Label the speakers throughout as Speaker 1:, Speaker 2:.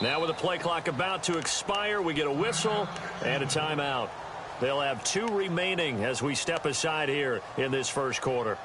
Speaker 1: Now with the play clock about to expire, we get a whistle and a timeout. They'll have 2 remaining as we step aside here in this first quarter.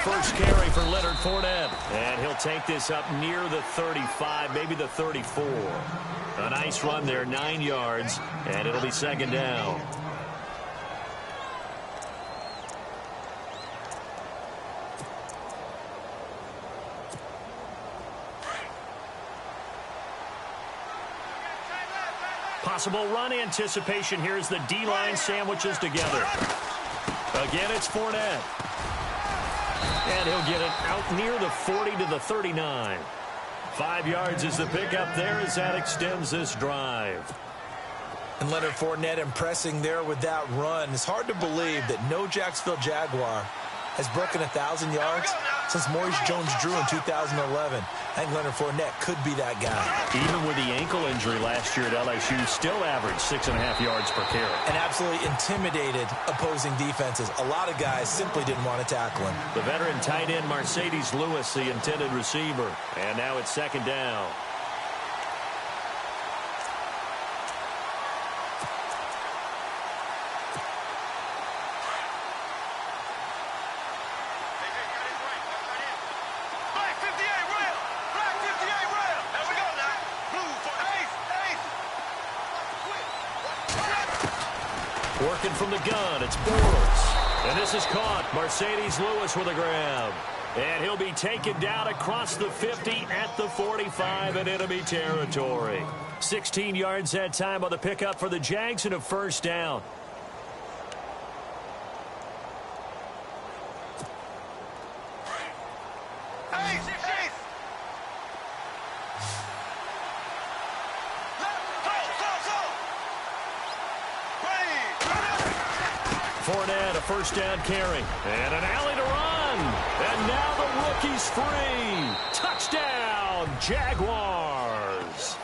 Speaker 2: First carry for Leonard Fournette. And he'll take this up near the 35, maybe the 34. A nice run there, 9 yards, and it'll be second down. Possible run anticipation. Here's the D-line sandwiches together. Again, it's Fournette. And he'll get it out near the 40 to the 39. 5 yards is the pickup there as that extends this drive.
Speaker 3: And Leonard Fournette impressing there with that run. It's hard to believe that no Jacksonville Jaguar has broken 1,000 yards since Maurice Jones-Drew in 2011. I think Leonard Fournette could be that guy.
Speaker 1: Even with the ankle injury last year at LSU, still averaged 6.5 yards per carry.
Speaker 3: And absolutely intimidated opposing defenses. A lot of guys simply didn't want to tackle him.
Speaker 1: The veteran tight end Mercedes Lewis, the intended receiver. And now it's second down. Working from the gun, it's Bortles. And this is caught. Mercedes Lewis with a grab. And he'll be taken down across the 50 at the 45 in enemy territory. 16 yards that time on the pickup for the Jags and a first down. Fournette, a first down carry. And an alley to run. And now the rookie's free. Touchdown, Jaguars.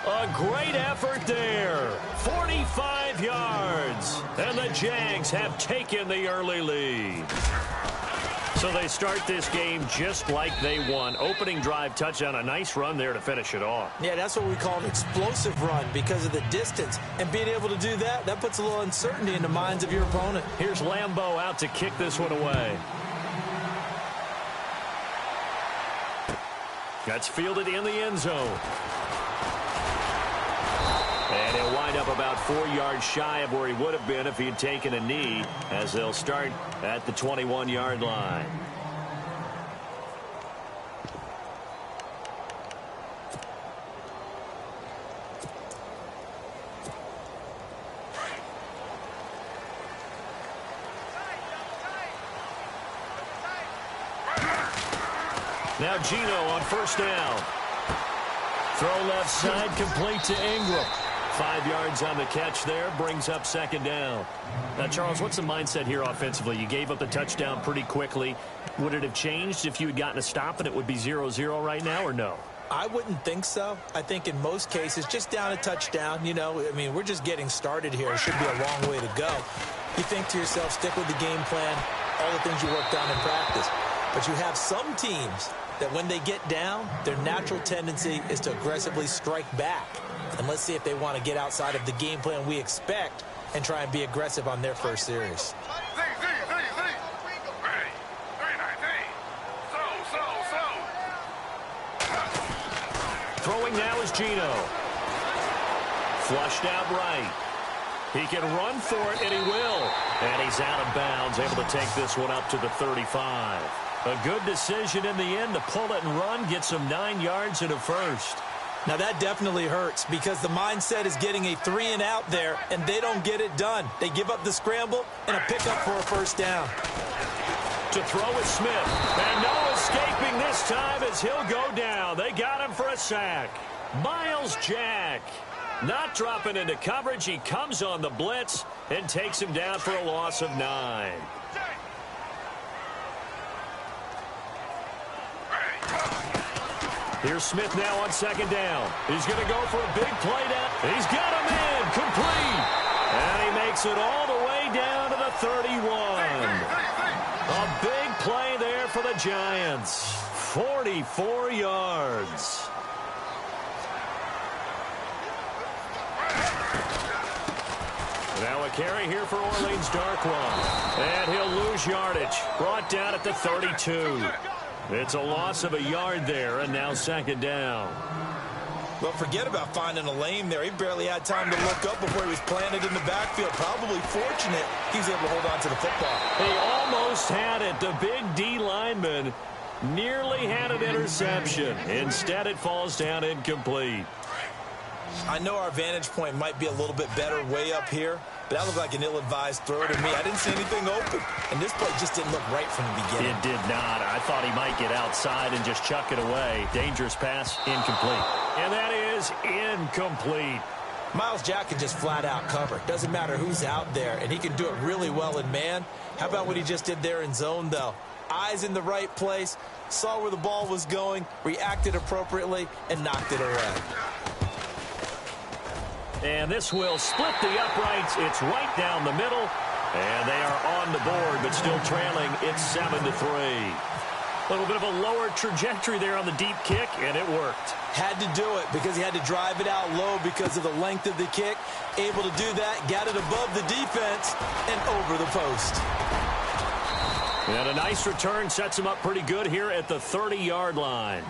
Speaker 1: A great effort there. 45 yards. And the Jags have taken the early lead. So they start this game just like they won. Opening drive touchdown, a nice run there to finish it off.
Speaker 3: Yeah, that's what we call an explosive run because of the distance. And being able to do that, that puts a little uncertainty in the minds of your opponent.
Speaker 1: Here's Lambeau out to kick this one away. That's fielded in the end zone. And he'll wind up about 4 yards shy of where he would have been if he had taken a knee, as they'll start at the 21-yard line. Now Gino on first down. Throw left side, complete to Ingram. 5 yards on the catch there, brings up second down. Now, Charles, what's the mindset here offensively? You gave up the touchdown pretty quickly. Would it have changed if you had gotten a stop and it would be 0-0 right now, or no?
Speaker 3: I wouldn't think so. I think in most cases, just down a touchdown, you know, I mean, we're just getting started here. It should be a long way to go. You think to yourself, stick with the game plan, all the things you worked on in practice. But you have some teams that when they get down, their natural tendency is to aggressively strike back. And let's see if they want to get outside of the game plan we expect and try and be aggressive on their first series.
Speaker 1: Throwing now is Gino. Flushed out right. He can run for it, and he will. And he's out of bounds, able to take this one up to the 35. A good decision in the end to pull it and run, get some 9 yards and a first.
Speaker 3: Now that definitely hurts because the mindset is getting a 3-and-out there, and they don't get it done. They give up the scramble and a pickup for a first down.
Speaker 1: To throw is Smith. And no escaping this time as he'll go down. They got him for a sack. Myles Jack.
Speaker 2: Not dropping into coverage. He comes on the blitz and takes him down for a loss of 9. Here's Smith now on second down. He's going to go for a big play down. He's got him in. Complete. And he makes it all the way down to the 31. A big play there for the Giants. 44 yards. Now a carry here for Orleans Darkwa. And he'll lose yardage. Brought down at the 32. It's a loss of a yard there, and now second down.
Speaker 3: Well, forget about finding a lane there. He barely had time to look up before he was planted in the backfield. Probably fortunate he was able to hold on to the football.
Speaker 2: He almost had it. The big D lineman nearly had an interception. Instead, it falls down incomplete.
Speaker 3: I know our vantage point might be a little bit better way up here, but that looked like an ill-advised throw to me. I didn't see anything open, and this play just didn't look right from the beginning.
Speaker 2: It did not. I thought he might get outside and just chuck it away. Dangerous pass, incomplete. And that is incomplete.
Speaker 3: Myles Jack can just flat out cover. Doesn't matter who's out there, and he can do it really well in man. How about what he just did there in zone, though? Eyes in the right place, saw where the ball was going, reacted appropriately, and knocked it away.
Speaker 2: And this will split the uprights. It's right down the middle. And they are on the board, but still trailing. It's 7-3. A little bit of a lower trajectory there on the deep kick, and it worked.
Speaker 3: Had to do it because he had to drive it out low because of the length of the kick. Able to do that, got it above the defense, and over the post.
Speaker 2: And a nice return sets him up pretty good here at the 30-yard line.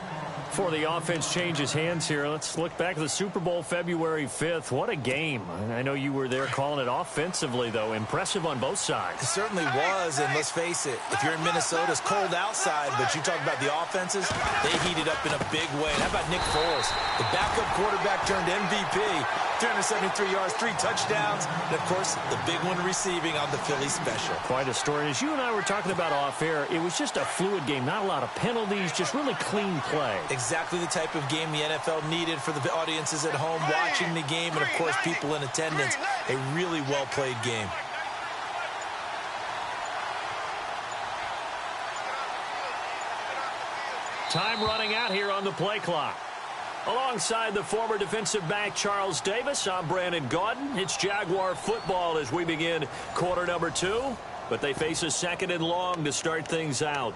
Speaker 2: Before the offense changes hands here, let's look back at the Super Bowl February 5th. What a game. I know you were there calling it offensively, though. Impressive on both sides.
Speaker 3: It certainly was, and let's face it, if you're in Minnesota, it's cold outside, but you talk about the offenses, they heated up in a big way. And how about Nick Foles? The backup quarterback turned MVP, 373 yards, 3 touchdowns, and, of course, the big one receiving on the Philly special.
Speaker 2: Quite a story. As you and I were talking about off air, it was just a fluid game, not a lot of penalties, just really clean play.
Speaker 3: Exactly the type of game the NFL needed for the audiences at home watching the game and, of course, people in attendance. A really well-played game.
Speaker 2: Time running out here on the play clock. Alongside the former defensive back Charles Davis, I'm Brandon Gaudin. It's Jaguar football as we begin quarter number 2, but they face a second and long to start things out.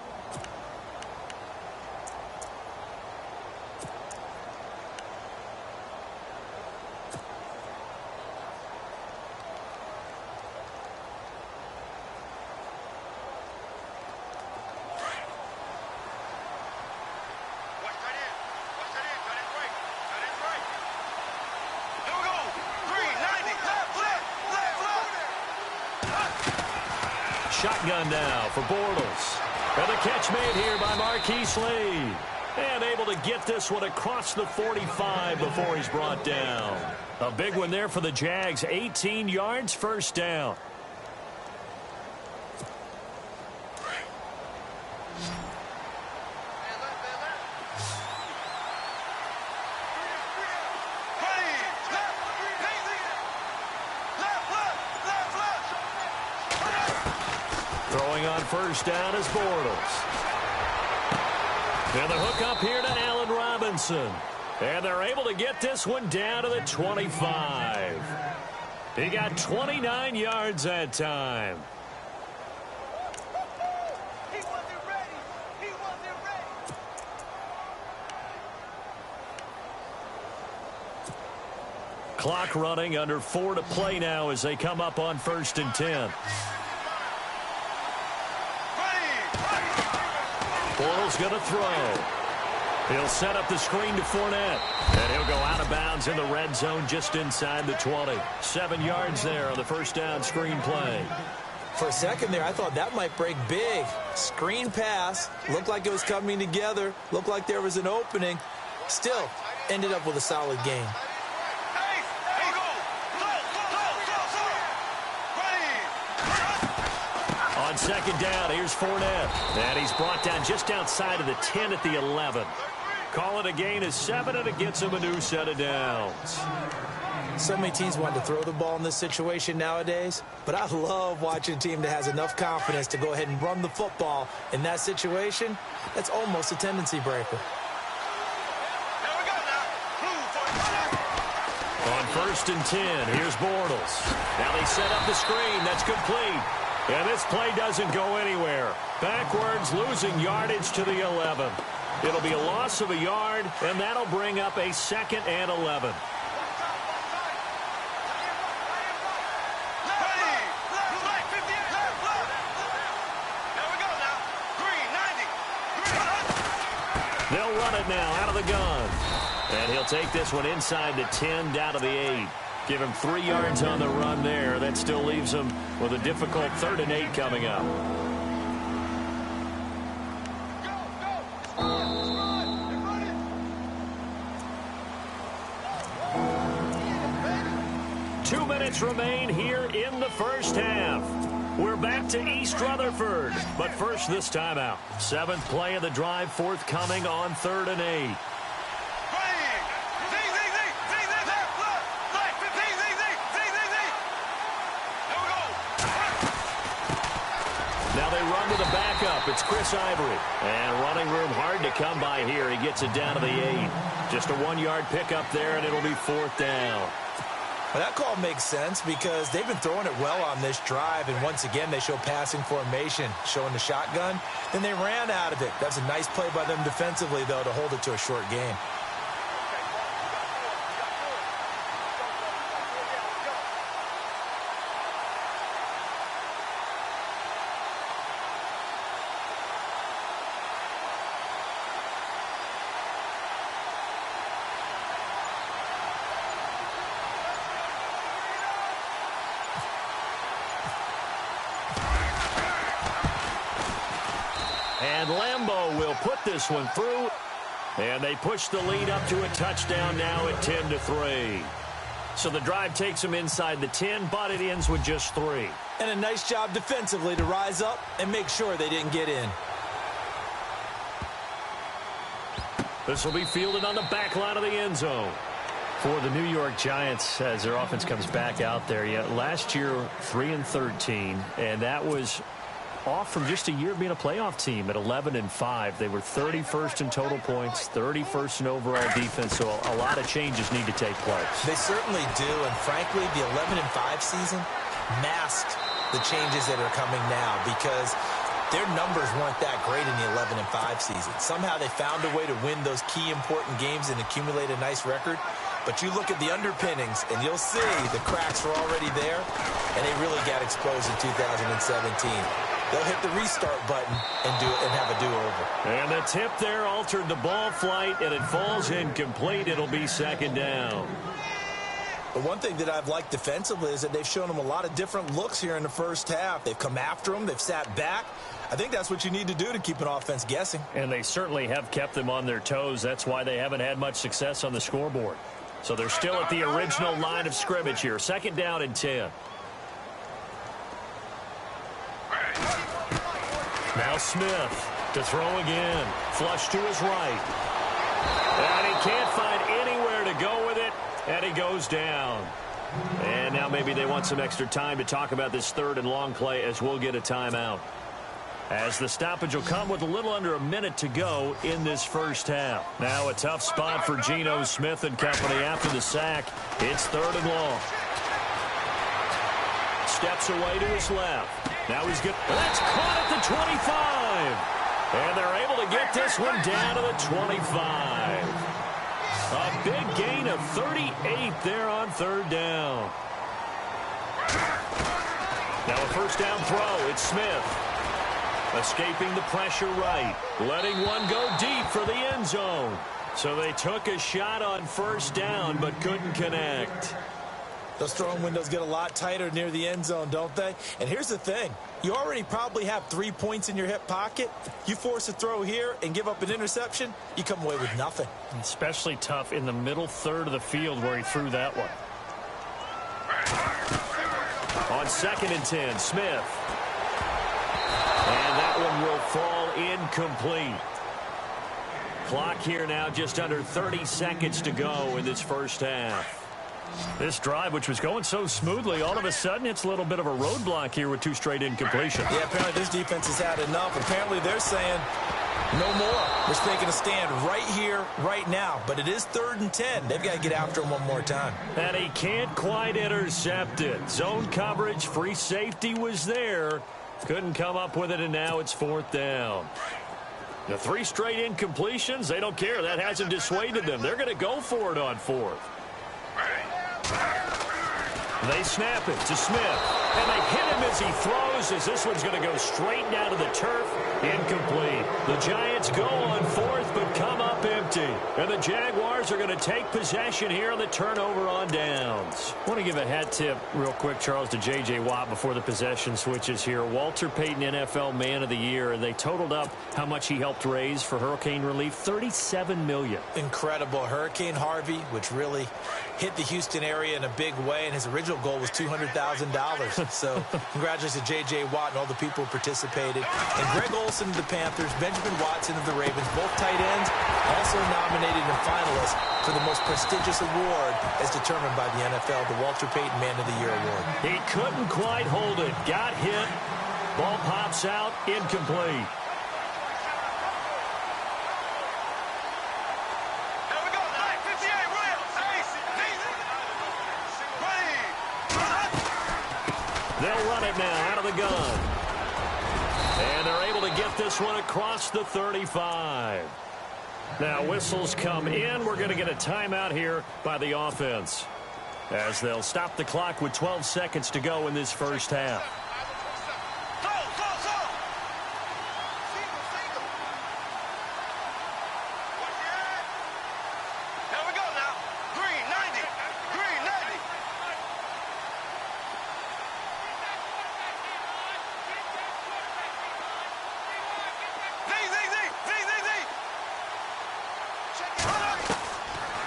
Speaker 2: Shotgun now for Bortles. And the catch made here by Marquise Lee. And able to get this one across the 45 before he's brought down. A big one there for the Jags. 18 yards, first down. Throwing on first down is Bortles. And the hook up here to Allen Robinson. And they're able to get this one down to the 25. He got 29 yards that time. Clock running, under 4 to play now as they come up on 1st and 10. Bortles going to throw. He'll set up the screen to Fournette. And he'll go out of bounds in the red zone just inside the 20. 7 yards there on the first down screen play.
Speaker 3: For a second there, I thought that might break big. Screen pass. Looked like it was coming together. Looked like there was an opening. Still, ended up with a solid game.
Speaker 2: On second down, here's Fournette. And he's brought down just outside of the 10 at the 11. Call it a gain of 7, and it gets him a new set of downs.
Speaker 3: So many teams want to throw the ball in this situation nowadays, but I love watching a team that has enough confidence to go ahead and run the football in that situation. That's almost a tendency breaker.
Speaker 2: On 1st and 10, here's Bortles. Now they set up the screen. That's complete. And this play doesn't go anywhere. Backwards, losing yardage to the 11. It'll be a loss of a yard, and that'll bring up a 2nd and 11. They'll run it now out of the gun. And he'll take this one inside the 10, down to the 8. Give him 3 yards on the run there. That still leaves him with a difficult 3rd and 8 coming up. Two minutes remain here in the first half. We're back to East Rutherford. But first, this timeout. 7th play of the drive forthcoming on 3rd and 8. Now they run to the backup. It's Chris Ivory. And running room hard to come by here. He gets it down to the 8. Just a 1-yard pickup there, and it'll be 4th down.
Speaker 3: Well, that call makes sense because they've been throwing it well on this drive, and once again they show passing formation, showing the shotgun. Then they ran out of it. That's a nice play by them defensively, though, to hold it to a short game.
Speaker 2: And Lambeau will put this one through. And they push the lead up to a touchdown now at 10-3. So the drive takes them inside the 10, but it ends with just 3.
Speaker 3: And a nice job defensively to rise up and make sure they didn't get in.
Speaker 2: This will be fielded on the back line of the end zone.
Speaker 1: For the New York Giants, as their offense comes back out there, last year 3-13, and that was off from just a year of being a playoff team at 11-5. They were 31st in total points, 31st in overall defense, so a lot of changes need to take place.
Speaker 3: They certainly do, and frankly, the 11-5 season masked the changes that are coming now because their numbers weren't that great in the 11-5 season. Somehow they found a way to win those key important games and accumulate a nice record. But you look at the underpinnings, and you'll see the cracks were already there, and they really got exposed in 2017. They'll hit the restart button and have a do-over.
Speaker 2: And the tip there altered the ball flight, and it falls incomplete. It'll be 2nd down.
Speaker 3: But one thing that I've liked defensively is that they've shown them a lot of different looks here in the first half. They've come after them. They've sat back. I think that's what you need to do to keep an offense guessing.
Speaker 1: And they certainly have kept them on their toes. That's why they haven't had much success on the scoreboard.
Speaker 2: So they're still at the original line of scrimmage here. 2nd down and 10. Now Smith to throw again. Flush to his right. And he can't find anywhere to go with it. And he goes down. And now maybe they want some extra time to talk about this 3rd and long play as we'll get a timeout. As the stoppage will come with a little under a minute to go in this first half. Now a tough spot for Geno Smith and company after the sack. It's 3rd and long. Steps away to his left. Now he's good. That's caught at the 25. And they're able to get this one down to the 25. A big gain of 38 there on 3rd down. Now a 1st down throw. It's Smith. Escaping the pressure right. Letting one go deep for the end zone. So they took a shot on 1st down but couldn't connect.
Speaker 3: Those throwing windows get a lot tighter near the end zone, don't they? And here's the thing. You already probably have 3 points in your hip pocket. You force a throw here and give up an interception, you come away with nothing.
Speaker 1: Especially tough in the middle 3rd of the field where he threw that one.
Speaker 2: On 2nd and 10, Smith. And that one will fall incomplete. Clock here now just under 30 seconds to go in this first half. This drive, which was going so smoothly, all of a sudden it's a little bit of a roadblock here with 2 straight incompletions.
Speaker 3: Yeah, apparently this defense has had enough. Apparently they're saying no more. We're taking a stand right here, right now. But it is 3rd and 10. They've got to get after him one more time.
Speaker 2: And he can't quite intercept it. Zone coverage, free safety was there. Couldn't come up with it, and now it's 4th down. The 3 straight incompletions, they don't care. That hasn't dissuaded them. They're going to go for it on 4th. They snap it to Smith, and they hit him as he throws, as this one's going to go straight down to the turf. Incomplete. The Giants go on 4th, but come up empty. And the Jaguars are going to take possession here on the turnover on downs. I want to give a hat tip real quick, Charles, to J.J. Watt before the possession switches here. Walter Payton NFL Man of the Year, and they totaled up how much he helped raise for hurricane relief, $37 million.
Speaker 3: Incredible. Hurricane Harvey, which really hit the Houston area in a big way, and his original goal was $200,000. So congratulations to J.J. Watt and all the people who participated. And Greg Olsen of the Panthers, Benjamin Watson of the Ravens, both tight ends, also nominated and finalists for the most prestigious award as determined by the NFL, the Walter Payton Man of the Year Award.
Speaker 2: He couldn't quite hold it. Got hit. Ball pops out. Incomplete. They'll run it now out of the gun. And they're able to get this one across the 35. Now whistles come in. We're going to get a timeout here by the offense, as they'll stop the clock with 12 seconds to go in this first half.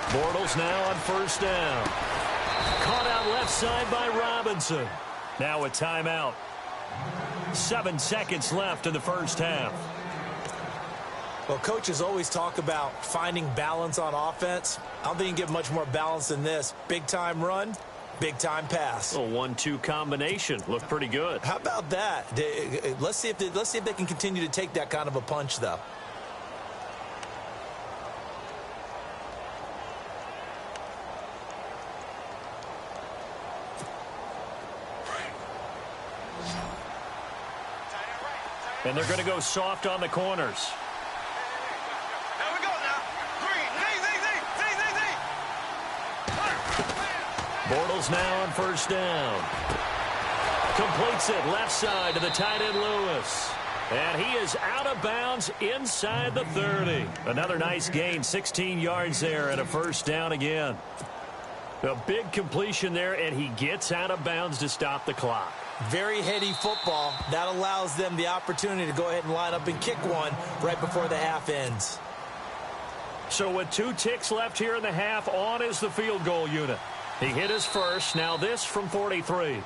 Speaker 2: Bortles now on 1st down. Caught out left side by Robinson. Now a timeout. 7 seconds left in the first half.
Speaker 3: Well, coaches always talk about finding balance on offense. I don't think you can get much more balance than this. Big-time run, big-time pass.
Speaker 2: A 1-2 combination. Looked pretty good.
Speaker 3: How about that? Let's see if they can continue to take that kind of a punch, though.
Speaker 2: And they're going to go soft on the corners.
Speaker 4: There we go now. Green.
Speaker 2: Bortles now on 1st down. Completes it left side to the tight end Lewis. And he is out of bounds inside the 30. Another nice gain, 16 yards there and a 1st down again. A big completion there, and he gets out of bounds to stop the clock.
Speaker 3: Very heady football. That allows them the opportunity to go ahead and line up and kick one right before the half ends.
Speaker 2: So with 2 ticks left here in the half, on is the field goal unit. He hit his first. Now this from 43.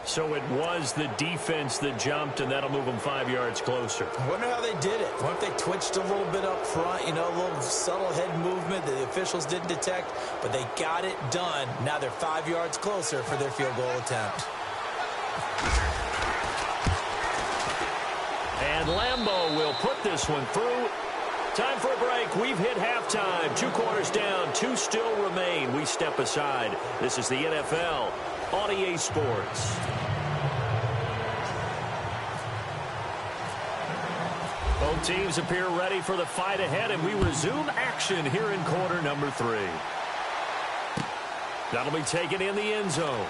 Speaker 2: So it was the defense that jumped, and that'll move them 5 yards closer.
Speaker 3: I wonder how they did it. I wonder if they twitched a little bit up front, a little subtle head movement that the officials didn't detect, but they got it done. Now they're 5 yards closer for their field goal attempt.
Speaker 2: And Lambeau will put this one through. Time for a break. We've hit halftime. 2 quarters down, 2 still remain. We step aside. This is the NFL on EA Sports. Both teams appear ready for the fight ahead, and we resume action here in quarter number 3. That'll be taken in the end zone.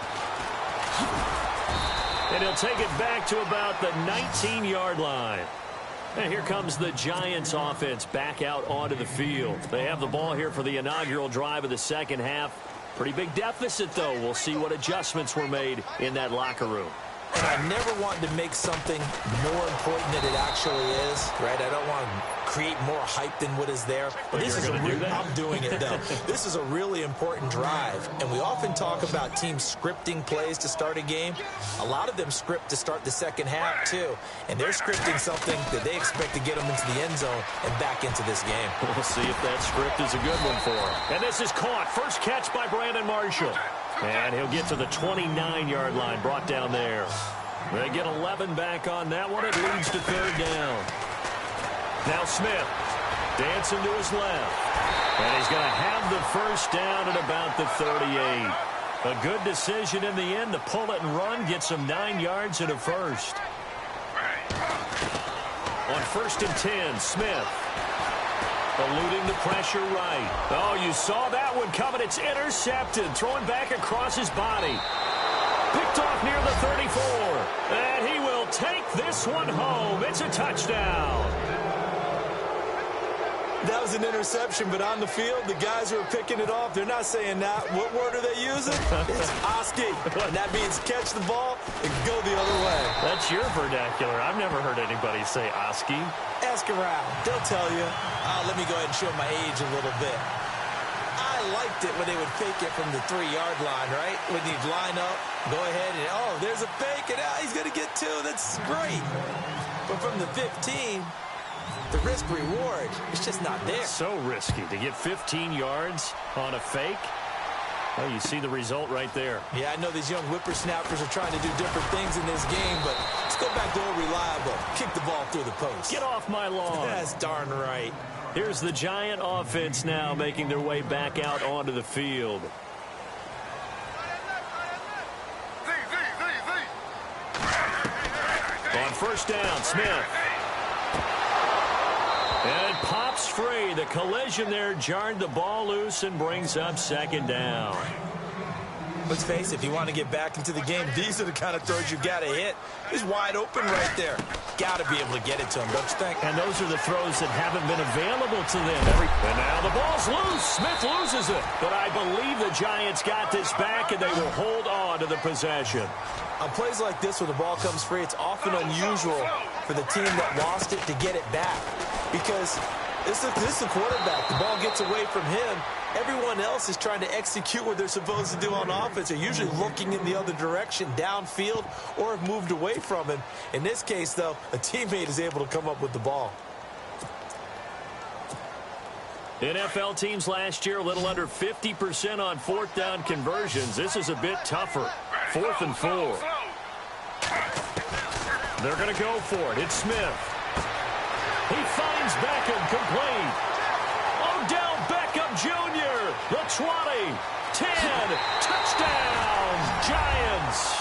Speaker 2: And he'll take it back to about the 19-yard line. And here comes the Giants offense back out onto the field. They have the ball here for the inaugural drive of the second half. Pretty big deficit, though. We'll see what adjustments were made in that locker room.
Speaker 3: And I never want to make something more important than it actually is, right? I don't want to create more hype than what is there. But this is I'm doing it, though. This is a really important drive. And we often talk about teams scripting plays to start a game. A lot of them script to start the second half, too. And they're scripting something that they expect to get them into the end zone and back into this game.
Speaker 2: We'll see if that script is a good one for him. And this is caught. First catch by Brandon Marshall. And he'll get to the 29-yard line, brought down there. They get 11 back on that one. It leads to third down. Now Smith dancing to his left. And he's going to have the first down at about the 38. A good decision in the end to pull it and run, gets him 9 yards and a first. On 1st and 10, Smith. Eluding the pressure right. Oh, you saw that one coming. It's intercepted. Throwing back across his body. Picked off near the 34. And he will take this one home. It's a touchdown.
Speaker 3: That was an interception, but on the field, the guys who are picking it off, they're not saying that. What word are they using? It's Oski. And that means catch the ball and go the other way.
Speaker 2: That's your vernacular. I've never heard anybody say Oski.
Speaker 3: Ask around. They'll tell you. Let me go ahead and show my age a little bit. I liked it when they would fake it from the 3-yard line, right? When you'd line up, go ahead and, oh, there's a fake, and he's going to get 2. That's great. But from the 15... the risk-reward is just not there.
Speaker 2: So risky to get 15 yards on a fake. Oh, you see the result right there.
Speaker 3: Yeah, I know these young whippersnappers are trying to do different things in this game, but let's go back to old reliable. Kick the ball through the post.
Speaker 2: Get off my lawn.
Speaker 3: That's darn right.
Speaker 2: Here's the Giant offense now making their way back out onto the field. On 1st down, Smith. And it pops free. The collision there jarred the ball loose and brings up 2nd down.
Speaker 3: Let's face it, if you want to get back into the game, these are the kind of throws you got to hit. He's wide open right there. Got to be able to get it to him, don't you think?
Speaker 2: And those are the throws that haven't been available to them. And now the ball's loose. Smith loses it. But I believe the Giants got this back, and they will hold on to the possession.
Speaker 3: On plays like this where the ball comes free, it's often unusual for the team that lost it to get it back. Because this is the quarterback. The ball gets away from him. Everyone else is trying to execute what they're supposed to do on offense. They're usually looking in the other direction, downfield, or have moved away from him. In this case, though, a teammate is able to come up with the ball.
Speaker 2: NFL teams last year a little under 50% on 4th down conversions. This is a bit tougher. 4th and 4. They're going to go for it. It's Smith. He finds Beckham complete. Odell Beckham Jr. The 20, 10, touchdown, Giants.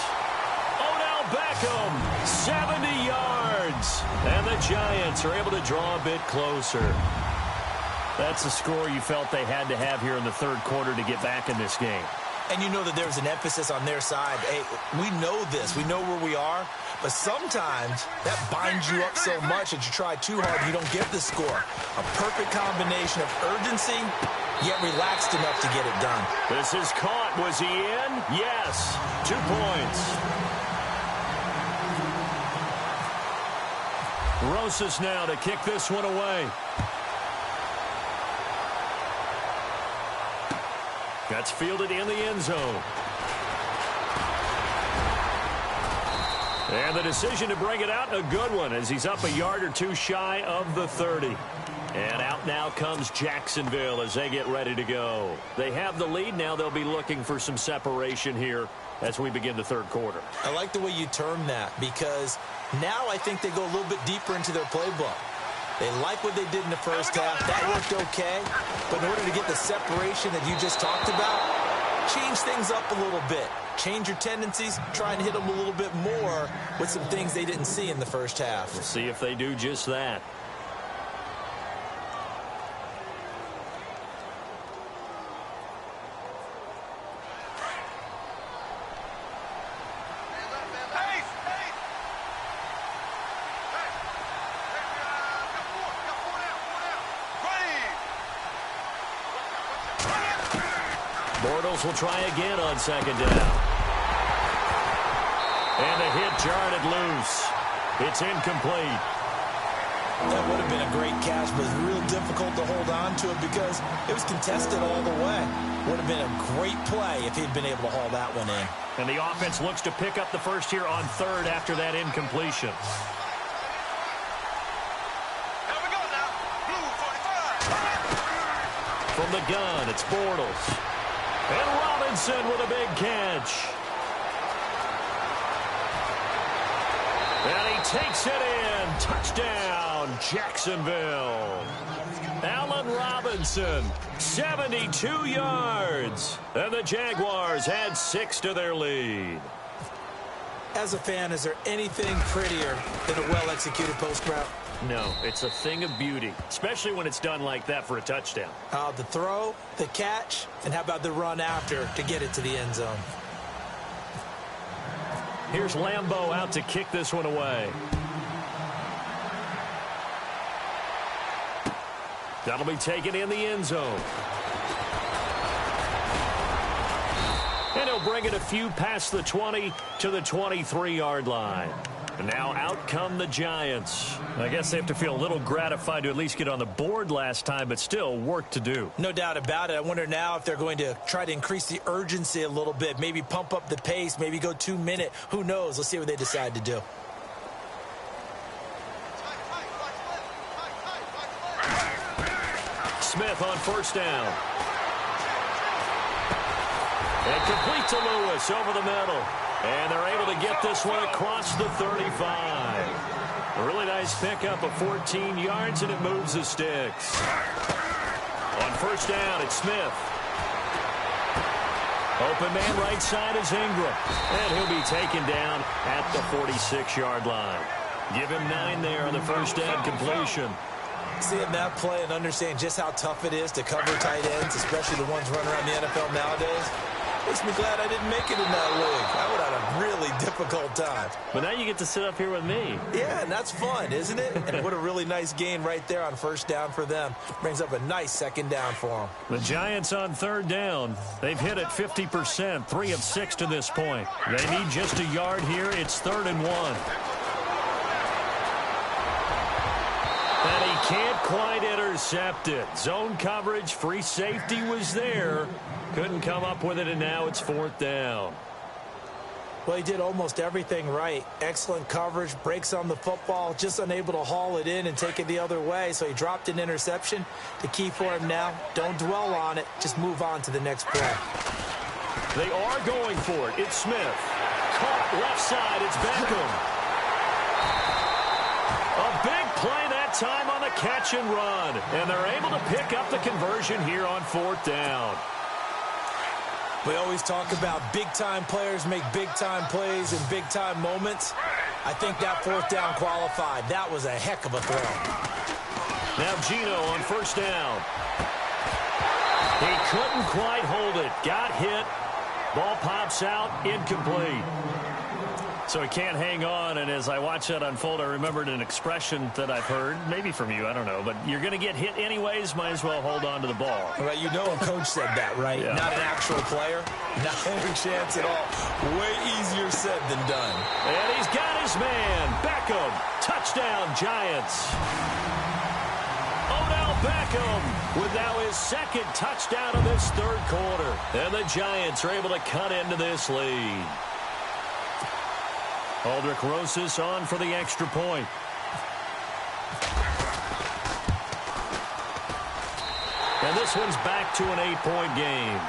Speaker 2: Odell Beckham, 70 yards. And the Giants are able to draw a bit closer. That's the score you felt they had to have here in the 3rd quarter to get back in this game.
Speaker 3: And you know that there's an emphasis on their side. Hey, we know this. We know where we are. But sometimes that binds you up so much that you try too hard, you don't get the score. A perfect combination of urgency, yet relaxed enough to get it done.
Speaker 2: This is caught. Was he in? Yes. 2 points. Rosas now to kick this one away. That's fielded in the end zone. And the decision to bring it out, a good one, as he's up a yard or 2 shy of the 30. And out now comes Jacksonville as they get ready to go. They have the lead. Now they'll be looking for some separation here as we begin the 3rd quarter.
Speaker 3: I like the way you term that, because now I think they go a little bit deeper into their playbook. They like what they did in the first half. That worked okay. But in order to get the separation that you just talked about, change things up a little bit. Change your tendencies. Try and hit them a little bit more with some things they didn't see in the first half.
Speaker 2: We'll see if they do just that. Bortles will try again on 2nd down. And the hit jarred it loose. It's incomplete.
Speaker 3: That would have been a great catch, but it was real difficult to hold on to it because it was contested all the way. Would have been a great play if he'd been able to haul that one in.
Speaker 2: And the offense looks to pick up the first here on third after that incompletion.
Speaker 4: Here we go now. Blue 45.
Speaker 2: From the gun, it's Bortles. And Robinson with a big catch. And he takes it in. Touchdown, Jacksonville. Allen Robinson, 72 yards. And the Jaguars add 6 to their lead.
Speaker 3: As a fan, is there anything prettier than a well-executed post route?
Speaker 2: No, it's a thing of beauty, especially when it's done like that for a touchdown.
Speaker 3: The throw, the catch, and how about the run after to get it to the end zone?
Speaker 2: Here's Lambeau out to kick this one away. That'll be taken in the end zone. And he'll bring it a few past the 20 to the 23-yard line. And now out come the Giants. I guess they have to feel a little gratified to at least get on the board last time, but still work to do.
Speaker 3: No doubt about it. I wonder now if they're going to try to increase the urgency a little bit, maybe pump up the pace, maybe go 2-minute. Who knows? Let's see what they decide to do.
Speaker 2: Smith on first down. And complete to Lewis over the middle. And they're able to get this one across the 35. A really nice pickup of 14 yards, and it moves the sticks. On first down, it's Smith. Open man right side is Ingram. And he'll be taken down at the 46-yard line. Give him 9 there on the first down completion.
Speaker 3: Seeing that play and understanding just how tough it is to cover tight ends, especially the ones running around the NFL nowadays, makes me glad I didn't make it in that league. I would have had a really difficult time.
Speaker 2: But now you get to sit up here with me.
Speaker 3: Yeah, and that's fun, isn't it? And what a really nice gain right there on first down for them. Brings up a nice second down for them.
Speaker 2: The Giants on third down. They've hit it 50%, 3 of 6 to this point. They need just a yard here. It's 3rd and 1. And he can't quite intercept it. Zone coverage, free safety was there. Couldn't come up with it, and now it's 4th down.
Speaker 3: Well, he did almost everything right. Excellent coverage, breaks on the football, just unable to haul it in and take it the other way. So he dropped an interception. The key for him now, don't dwell on it. Just move on to the next play.
Speaker 2: They are going for it. It's Smith. Caught left side. It's Beckham. A big play that time on the catch and run. And they're able to pick up the conversion here on 4th down.
Speaker 3: We always talk about big-time players make big-time plays in big-time moments. I think that 4th down qualified. That was a heck of a throw.
Speaker 2: Now Gino on first down. He couldn't quite hold it. Got hit. Ball pops out. Incomplete. So he can't hang on, and as I watch that unfold, I remembered an expression that I've heard, maybe from you, I don't know, but you're going to get hit anyways, might as well hold on to the ball.
Speaker 3: Well, you know a coach said that, right?
Speaker 2: Yeah.
Speaker 3: Not an actual player. Not any chance at all. Way easier said than done.
Speaker 2: And he's got his man, Beckham. Touchdown, Giants. Odell Beckham with now his 2nd touchdown of this 3rd quarter. And the Giants are able to cut into this lead. Aldrich Rosas on for the extra point. And this one's back to an 8-point game.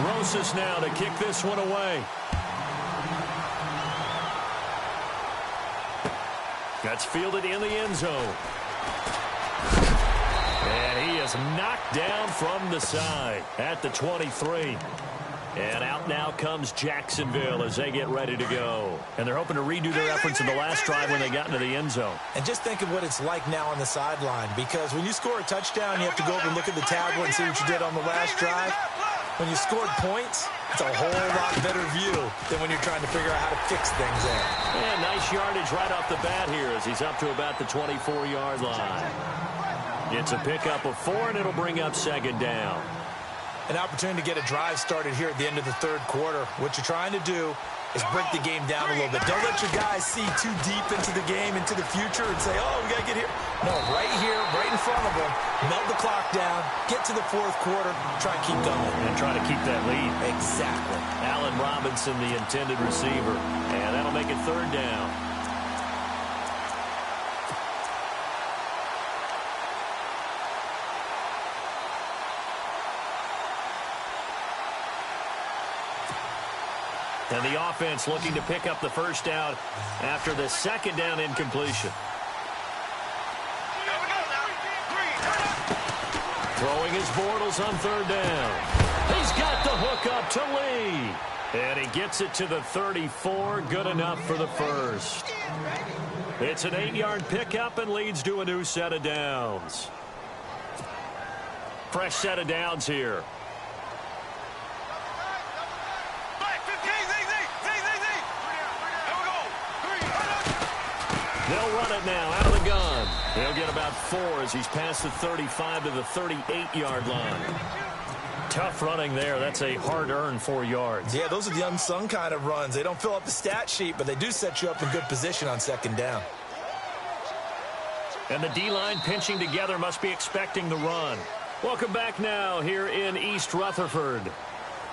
Speaker 2: Rosas now to kick this one away. That's fielded in the end zone. And he is knocked down from the side at the 23. And out now comes Jacksonville as they get ready to go. And they're hoping to redo their efforts in the last drive when they got into the end zone.
Speaker 3: And just think of what it's like now on the sideline, because when you score a touchdown, you have to go over and look at the tablet and see what you did on the last drive. When you scored points, it's a whole lot better view than when you're trying to figure out how to fix things there.
Speaker 2: And nice yardage right off the bat here as he's up to about the 24-yard line. It's a pickup of 4, and it'll bring up 2nd down.
Speaker 3: An opportunity to get a drive started here at the end of the third quarter. What you're trying to do is break the game down a little bit. Don't let your guys see too deep into the game, into the future, and say, oh, we got to get here. No, right here, right in front of them, melt the clock down, get to the fourth quarter, try and keep going.
Speaker 2: And try to keep that lead.
Speaker 3: Exactly.
Speaker 2: Allen Robinson, the intended receiver. And that'll make it third down. And the offense looking to pick up the first down after the second down incompletion. Throwing his Bortles on third down. He's got the hook up to Lee. And he gets it to the 34. Good enough for the first. It's an 8-yard pickup and leads to a new set of downs. Fresh set of downs here. They'll run it now out of the gun. He'll get about 4 as he's past the 35 to the 38-yard line. Tough running there. That's a hard-earned 4 yards.
Speaker 3: Yeah, those are the unsung kind of runs. They don't fill up the stat sheet, but they do set you up in good position on second down.
Speaker 2: And the D-line pinching together must be expecting the run. Welcome back now here in East Rutherford.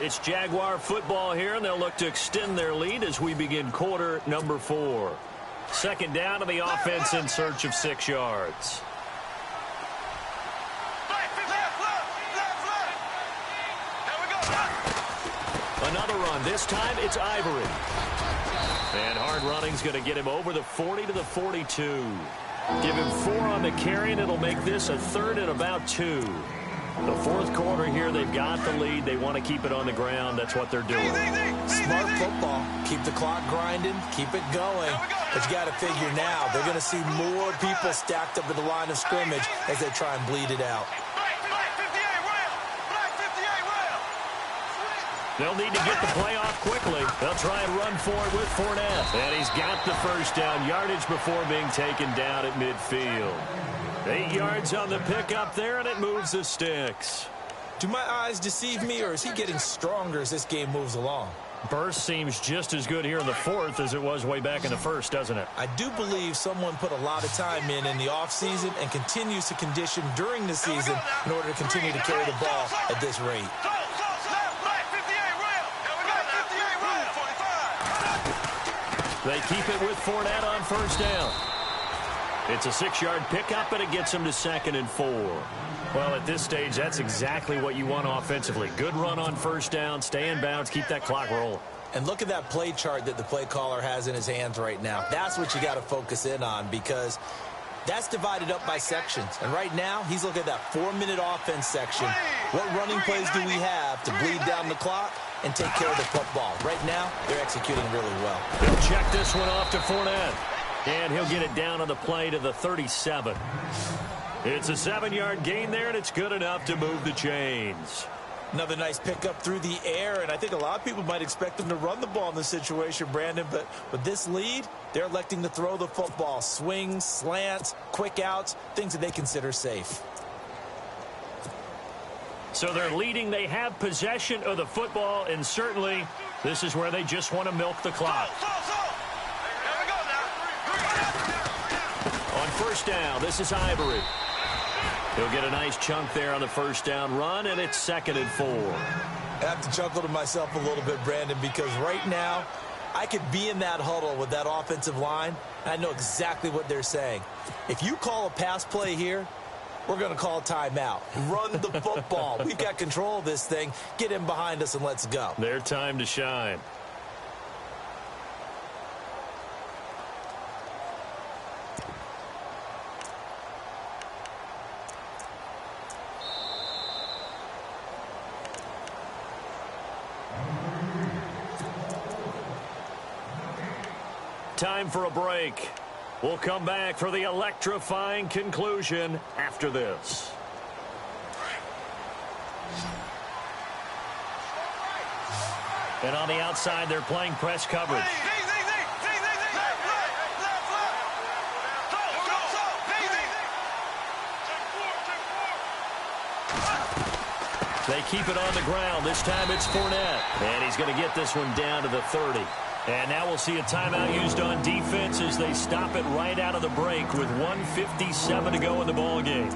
Speaker 2: It's Jaguar football here, and they'll look to extend their lead as we begin quarter number 4. Second down to the offense in search of 6 yards. Another run. This time it's Ivory. And hard running's going to get him over the 40 to the 42. Give him 4 on the carry, and it'll make this a third and about 2. The fourth quarter here, they've got the lead. They want to keep it on the ground. That's what they're doing.
Speaker 3: Smart football. Keep the clock grinding. Keep it going. But you got to figure now, they're going to see more people stacked up at the line of scrimmage as they try and bleed it out.
Speaker 2: They'll need to get the play off quickly. They'll try and run for it with Fournette. And he's got the first down yardage before being taken down at midfield. 8 yards on the pickup there, and it moves the sticks.
Speaker 3: Do my eyes deceive me, or is he getting stronger as this game moves along?
Speaker 2: Burst seems just as good here in the fourth as it was way back in the first, doesn't it?
Speaker 3: I do believe someone put a lot of time in the offseason and continues to condition during the season in order to continue to carry the ball at this rate.
Speaker 2: They keep it with Fournette on first down. It's a 6-yard pickup, and it gets him to 2nd and 4. Well, at this stage, that's exactly what you want offensively. Good run on first down, stay in bounds, keep that clock rolling.
Speaker 3: And look at that play chart that the play caller has in his hands right now. That's what you got to focus in on, because that's divided up by sections. And right now, he's looking at that 4-minute offense section. What running plays do we have to bleed down the clock and take care of the football? Right now, they're executing really well.
Speaker 2: He'll check this one off to Fournette. And he'll get it down on the play to the 37. It's a 7-yard gain there, and it's good enough to move the chains.
Speaker 3: Another nice pickup through the air, and I think a lot of people might expect them to run the ball in this situation, Brandon, but with this lead, they're electing to throw the football. Swings, slants, quick outs, things that they consider safe.
Speaker 2: So they're leading. They have possession of the football, and certainly this is where they just want to milk the clock. On first down, this is Ivory. He'll get a nice chunk there on the first down run, and it's 2nd and 4.
Speaker 3: I have to chuckle to myself a little bit, Brandon, because right now I could be in that huddle with that offensive line, and I know exactly what they're saying. If you call a pass play here, we're going to call a timeout. Run the football. We've got control of this thing. Get in behind us and let's go.
Speaker 2: Their time to shine. Time for a break. We'll come back for the electrifying conclusion after this. And on the outside, they're playing press coverage. They keep it on the ground. This time it's Fournette. And he's going to get this one down to the 30. And now we'll see a timeout used on defense as they stop it right out of the break with 1:57 to go in the ballgame.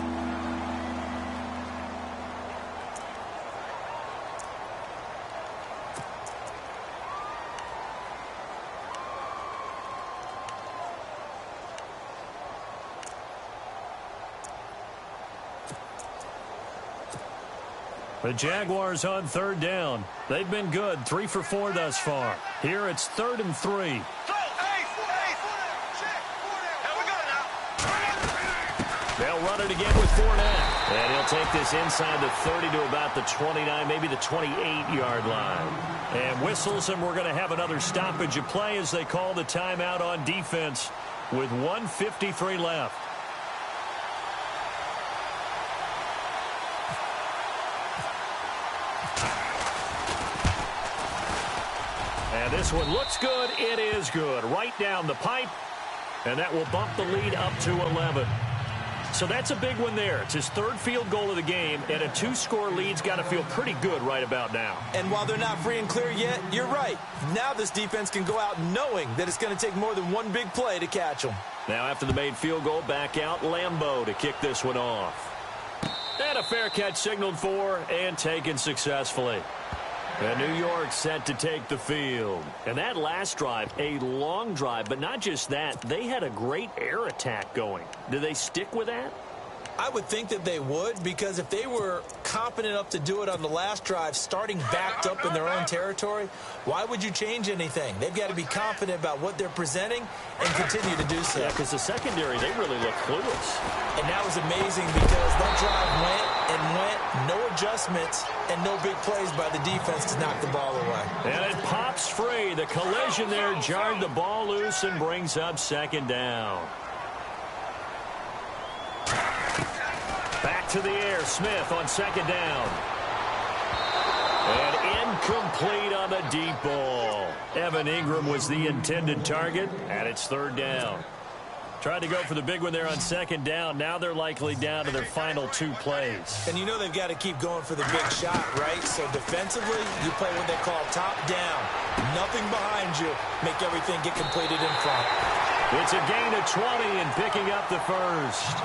Speaker 2: The Jaguars on third down. They've been good, 3 for 4 thus far. Here it's 3rd and 3. They'll run it again with Fournette. And he'll take this inside the 30 to about the 29, maybe the 28-yard line. And whistles, and we're going to have another stoppage of play as they call the timeout on defense with 1:53 left. And this one looks good. It is good. Right down the pipe. And that will bump the lead up to 11. So that's a big one there. It's his 3rd field goal of the game, and a 2-score lead's got to feel pretty good right about now.
Speaker 3: And while they're not free and clear yet, you're right. Now this defense can go out knowing that it's going to take more than one big play to catch them.
Speaker 2: Now after the made field goal, back out Lambeau to kick this one off. And a fair catch signaled for and taken successfully. And New York set to take the field. And that last drive, a long drive, but not just that. They had a great air attack going. Do they stick with that?
Speaker 3: I would think that they would, because if they were confident enough to do it on the last drive, starting backed up in their own territory, why would you change anything? They've got to be confident about what they're presenting and continue to do so.
Speaker 2: Yeah, because the secondary, they really look clueless.
Speaker 3: And that was amazing because that drive went and went, no adjustments, and no big plays by the defense to knock the ball away.
Speaker 2: And it pops free. The collision there jarred the ball loose and brings up 2nd down. Back to the air. Smith on 2nd down. And incomplete on the deep ball. Evan Ingram was the intended target, and it's 3rd down. Tried to go for the big one there on 2nd down. Now they're likely down to their final 2 plays.
Speaker 3: And you know they've got to keep going for the big shot, right? So defensively, you play what they call top down. Nothing behind you. Make everything get completed in front.
Speaker 2: It's a gain of 20 and picking up the 1st.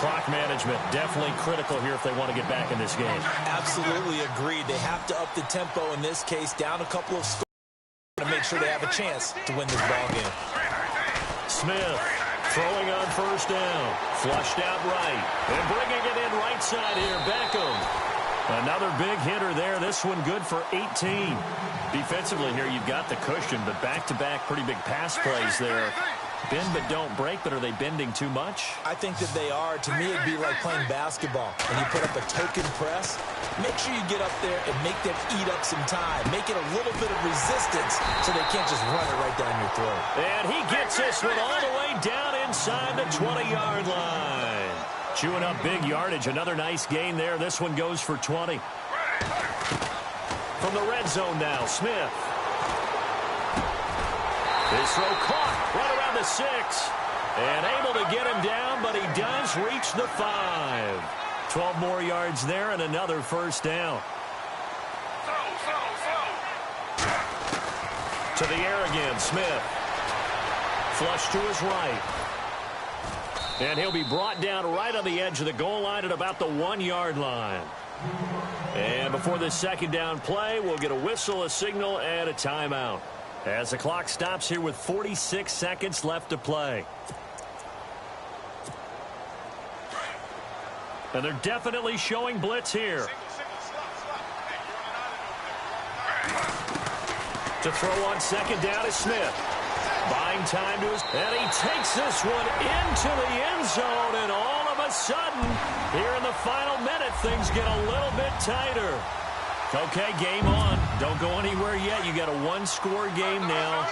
Speaker 2: Clock management definitely critical here if they want to get back in this game.
Speaker 3: Absolutely agreed. They have to up the tempo in this case, down a couple of scores to make sure they have a chance to win this ball game.
Speaker 2: Smith throwing on 1st down. Flushed out right. And bringing it in right side here, Beckham. Another big hitter there. This one good for 18. Defensively here, you've got the cushion, but back-to-back pretty big pass plays there. Bend but don't break, but are they bending too much?
Speaker 3: I think that they are. To me, it'd be like playing basketball. When you put up a token press, make sure you get up there and make them eat up some time. Make it a little bit of resistance so they can't just run it right down your throat.
Speaker 2: And he gets this one all the way down inside the 20-yard line. Chewing up big yardage. Another nice gain there. This one goes for 20. From the red zone now, Smith. His throw caught right around the 6. And able to get him down, but he does reach the 5. 12 more yards there and another 1st down. To the air again, Smith. Flush to his right. And he'll be brought down right on the edge of the goal line at about the 1-yard line. And before this 2nd down play, we'll get a whistle, a signal, and a timeout. As the clock stops here with 46 seconds left to play. And they're definitely showing blitz here. To throw on 2nd down is Smith. Buying time to his... And he takes this one into the end zone. And all of a sudden, here in the final minute, things get a little bit tighter. Okay, game on. Don't go anywhere yet. You got a 1-score game now.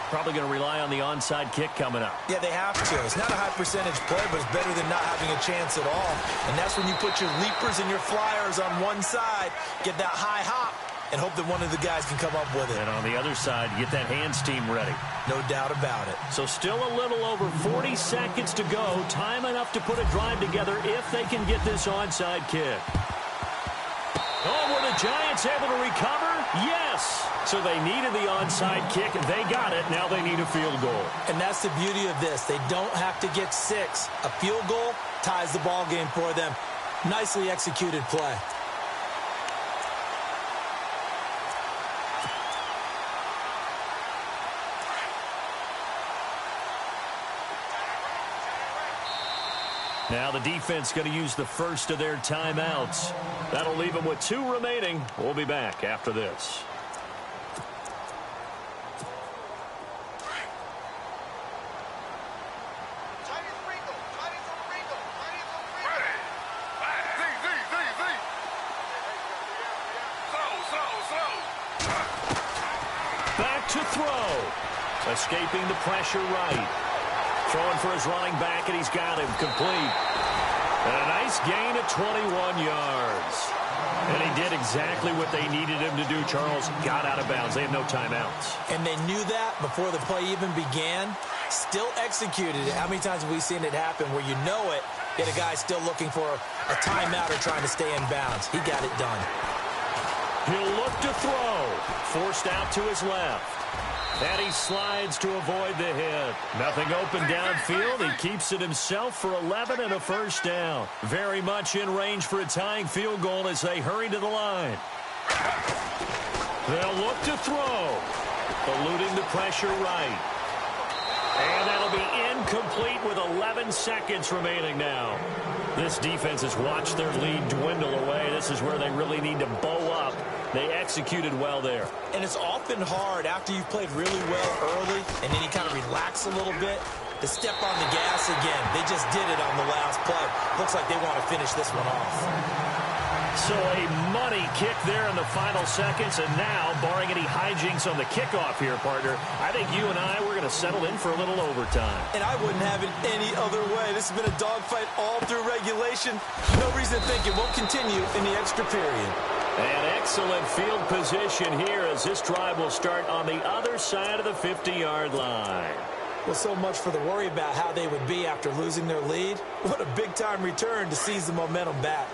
Speaker 2: Probably going to rely on the onside kick coming up.
Speaker 3: Yeah, they have to. It's not a high percentage play, but it's better than not having a chance at all. And that's when you put your leapers and your flyers on one side, get that high hop, and hope that one of the guys can come up with it.
Speaker 2: And on the other side, get that hands team ready.
Speaker 3: No doubt about it.
Speaker 2: So still a little over 40 seconds to go. Time enough to put a drive together if they can get this onside kick. Oh, were the Giants able to recover? Yes. So they needed the onside kick. They got it. Now they need a field goal.
Speaker 3: And that's the beauty of this. They don't have to get 6. A field goal ties the ball game for them. Nicely executed play.
Speaker 2: Now the defense going to use the first of their timeouts. That'll leave them with 2 remaining. We'll be back after this. Back to throw. Escaping the pressure right. Throwing for his running back, and he's got him complete. And a nice gain of 21 yards. And he did exactly what they needed him to do, Charles. Got out of bounds. They have no timeouts.
Speaker 3: And they knew that before the play even began. Still executed it. How many times have we seen it happen where you know it, yet a guy still looking for a timeout or trying to stay in bounds? He got it done.
Speaker 2: He'll look to throw. Forced out to his left. And he slides to avoid the hit. Nothing open downfield. He keeps it himself for 11 and a first down. Very much in range for a tying field goal as they hurry to the line. They'll look to throw. Eluding the pressure right. And that'll be incomplete with 11 seconds remaining now. This defense has watched their lead dwindle away. This is where they really need to bow up. They executed well there.
Speaker 3: And it's often hard after you've played really well early and then you kind of relax a little bit to step on the gas again. They just did it on the last play. Looks like they want to finish this one off.
Speaker 2: So a money kick there in the final seconds, and now, barring any hijinks on the kickoff here, partner, I think you and I, we're going to settle in for a little overtime.
Speaker 3: And I wouldn't have it any other way. This has been a dogfight all through regulation. No reason to think it won't continue in the extra period.
Speaker 2: An excellent field position here as this drive will start on the other side of the 50-yard line.
Speaker 3: Well, so much for the worry about how they would be after losing their lead. What a big-time return to seize the momentum back.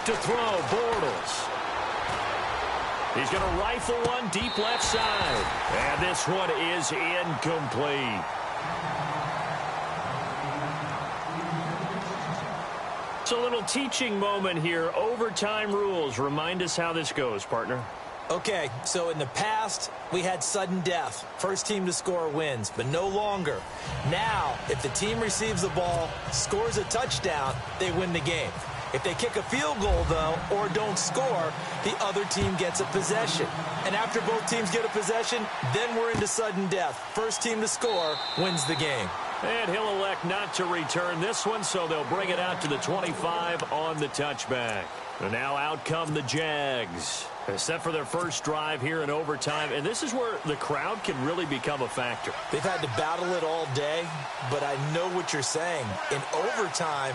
Speaker 2: To throw, Bortles. He's going to rifle one deep left side. And this one is incomplete. It's a little teaching moment here. Overtime rules. Remind us how this goes, partner.
Speaker 3: Okay, so in the past, we had sudden death. First team to score wins, but no longer. Now, if the team receives the ball, scores a touchdown, they win the game. If they kick a field goal, though, or don't score, the other team gets a possession. And after both teams get a possession, then we're into sudden death. First team to score wins the game.
Speaker 2: And he'll elect not to return this one, so they'll bring it out to the 25 on the touchback. And now out come the Jags. Set for their first drive here in overtime. And this is where the crowd can really become a factor.
Speaker 3: They've had to battle it all day, but I know what you're saying. In overtime,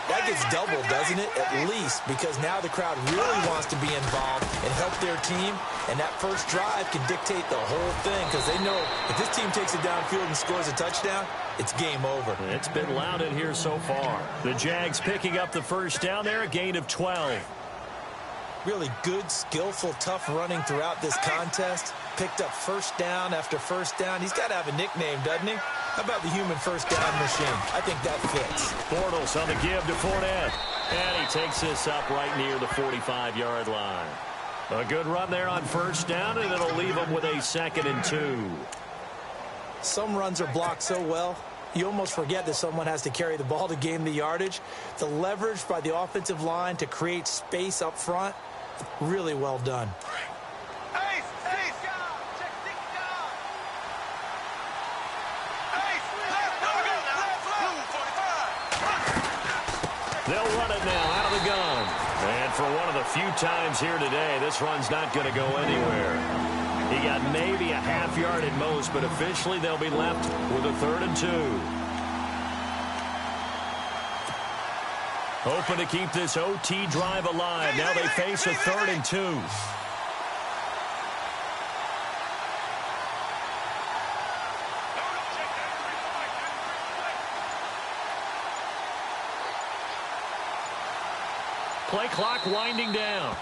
Speaker 3: that gets doubled, doesn't it? At least, because now the crowd really wants to be involved and help their team, and that first drive can dictate the whole thing because they know if this team takes it downfield and scores a touchdown, it's game over.
Speaker 2: It's been loud in here so far. The Jags picking up the first down there, a gain of 12.
Speaker 3: Really good, skillful, tough running throughout this contest. Picked up first down after first down. He's got to have a nickname, doesn't he? How about the human first down machine? I think that fits.
Speaker 2: Bortles on the give to Fournette. And he takes this up right near the 45-yard line. A good run there on first down, and it'll leave him with a 2nd and 2.
Speaker 3: Some runs are blocked so well, you almost forget that someone has to carry the ball to gain the yardage. The leverage by the offensive line to create space up front, really well done.
Speaker 2: They'll run it now out of the gun. And for one of the few times here today, this run's not going to go anywhere. He got maybe a half yard at most, but officially they'll be left with a 3rd and 2. Hoping to keep this OT drive alive. Now they face a 3rd and 2. Play clock winding down.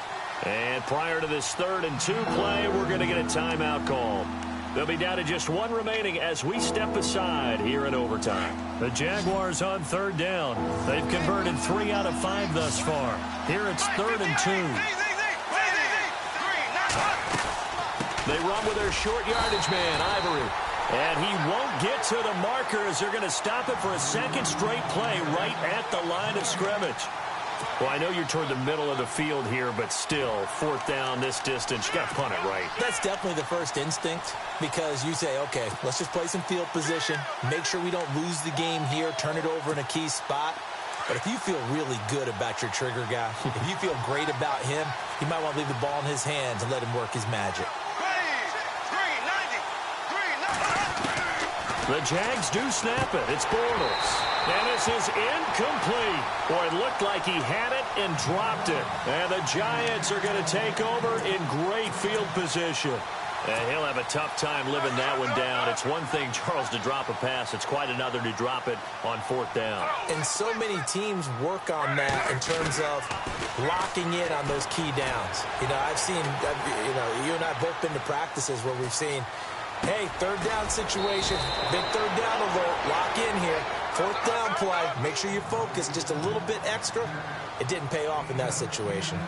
Speaker 2: And prior to this 3rd and 2 play, we're going to get a timeout call. They'll be down to just 1 remaining as we step aside here in overtime. The Jaguars on 3rd down. They've converted 3 out of 5 thus far. Here it's 3rd and 2. They run with their short yardage man, Ivory. And he won't get to the marker as they're going to stop it for a 2nd straight play right at the line of scrimmage. Well, I know you're toward the middle of the field here, but still, 4th down this distance, you got to punt it right.
Speaker 3: That's definitely the first instinct because you say, okay, let's just play some field position, make sure we don't lose the game here, turn it over in a key spot. But if you feel really good about your trigger guy, if you feel great about him, you might want to leave the ball in his hands and let him work his magic.
Speaker 2: The Jags do snap it. It's Bortles. And this is incomplete. Boy, it looked like he had it and dropped it. And the Giants are going to take over in great field position. And he'll have a tough time living that one down. It's one thing, Charles, to drop a pass. It's quite another to drop it on 4th down.
Speaker 3: And so many teams work on that in terms of locking in on those key downs. You know, I've seen, you and I both been to practices where we've seen, hey, 3rd down situation, big 3rd down alert, lock in here. 4th down play, make sure you focus just a little bit extra. It didn't pay off in that situation.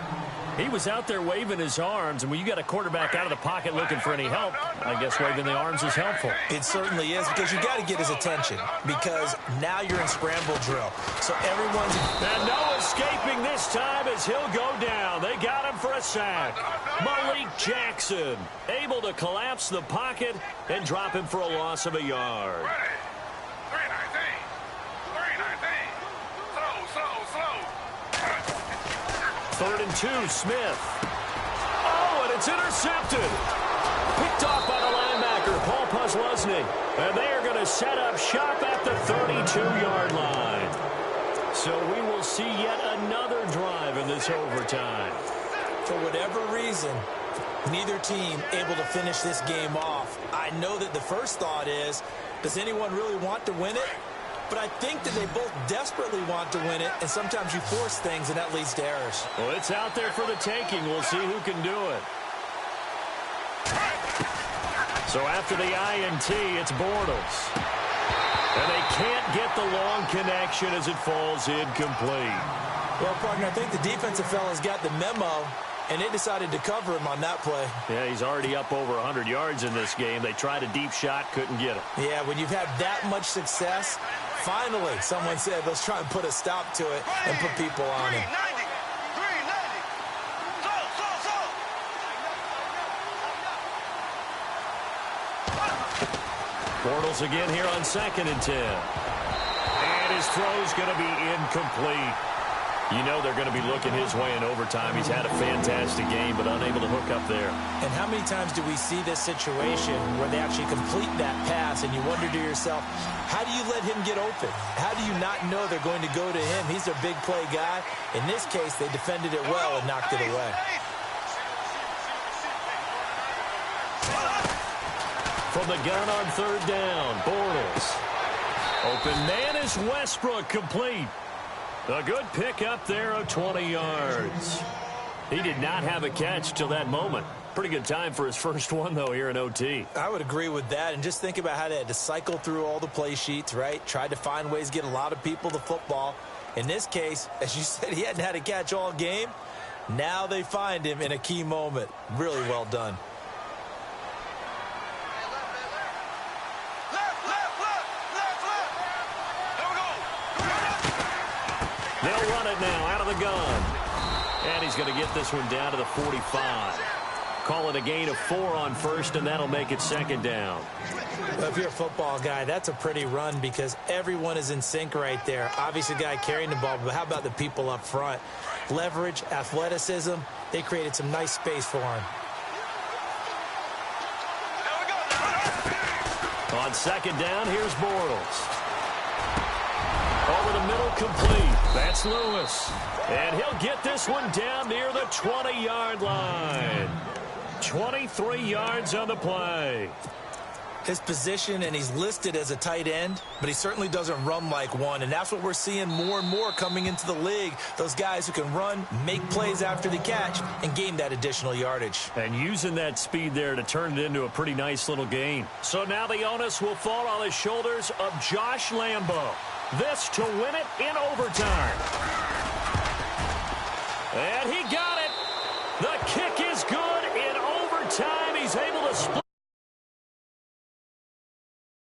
Speaker 2: He was out there waving his arms, and when you got a quarterback out of the pocket looking for any help, I guess waving the arms is helpful.
Speaker 3: It certainly is, because you got to get his attention, because now you're in scramble drill. So everyone's...
Speaker 2: And no escaping this time as he'll go down. They got him for a sack. Malik Jackson able to collapse the pocket and drop him for a loss of a yard. 3rd and 2, Smith. Oh, and it's intercepted. Picked off by the linebacker, Paul Posluszny. And they are going to set up shop at the 32-yard line. So we will see yet another drive in this overtime.
Speaker 3: For whatever reason, neither team able to finish this game off. I know that the first thought is, does anyone really want to win it? But I think that they both desperately want to win it, and sometimes you force things, and that leads to errors.
Speaker 2: Well, it's out there for the taking. We'll see who can do it. So after the INT, it's Bortles. And they can't get the long connection as it falls incomplete.
Speaker 3: Well, partner, I think the defensive fellas got the memo, and they decided to cover him on that play.
Speaker 2: Yeah, he's already up over 100 yards in this game. They tried a deep shot, couldn't get it.
Speaker 3: Yeah, when you've had that much success, finally someone said, let's try and put a stop to it and put people on him.
Speaker 2: Bortles again here on 2nd and 10. And his throw's going to be incomplete. You know they're going to be looking his way in overtime. He's had a fantastic game, but unable to hook up there.
Speaker 3: And how many times do we see this situation where they actually complete that pass and you wonder to yourself, how do you let him get open? How do you not know they're going to go to him? He's a big play guy. In this case, they defended it well and knocked it away.
Speaker 2: From the gun on 3rd down, Bortles. Open man is Westbrook, complete. A good pick up there of 20 yards. He did not have a catch till that moment. Pretty good time for his first one, though, here in OT.
Speaker 3: I would agree with that. And just think about how they had to cycle through all the play sheets, right? Tried to find ways to get a lot of people the football. In this case, as you said, he hadn't had a catch all game. Now they find him in a key moment. Really well done.
Speaker 2: They'll run it now out of the gun. And he's going to get this one down to the 45. Call it a gain of 4 on 1st, and that'll make it 2nd down.
Speaker 3: Well, if you're a football guy, that's a pretty run because everyone is in sync right there. Obviously, the guy carrying the ball, but how about the people up front? Leverage, athleticism, they created some nice space for him.
Speaker 2: On 2nd down, here's Bortles.
Speaker 1: Over the middle, complete. That's Lewis. And he'll get this one down near the 20-yard line. 23 yards on the play.
Speaker 3: His position, and he's listed as a tight end, but he certainly doesn't run like one, and that's what we're seeing more and more coming into the league. Those guys who can run, make plays after the catch, and gain that additional yardage.
Speaker 1: And using that speed there to turn it into a pretty nice little gain. So now the onus will fall on the shoulders of Josh Lambo. This to win it in overtime. And he got it. The kick is good.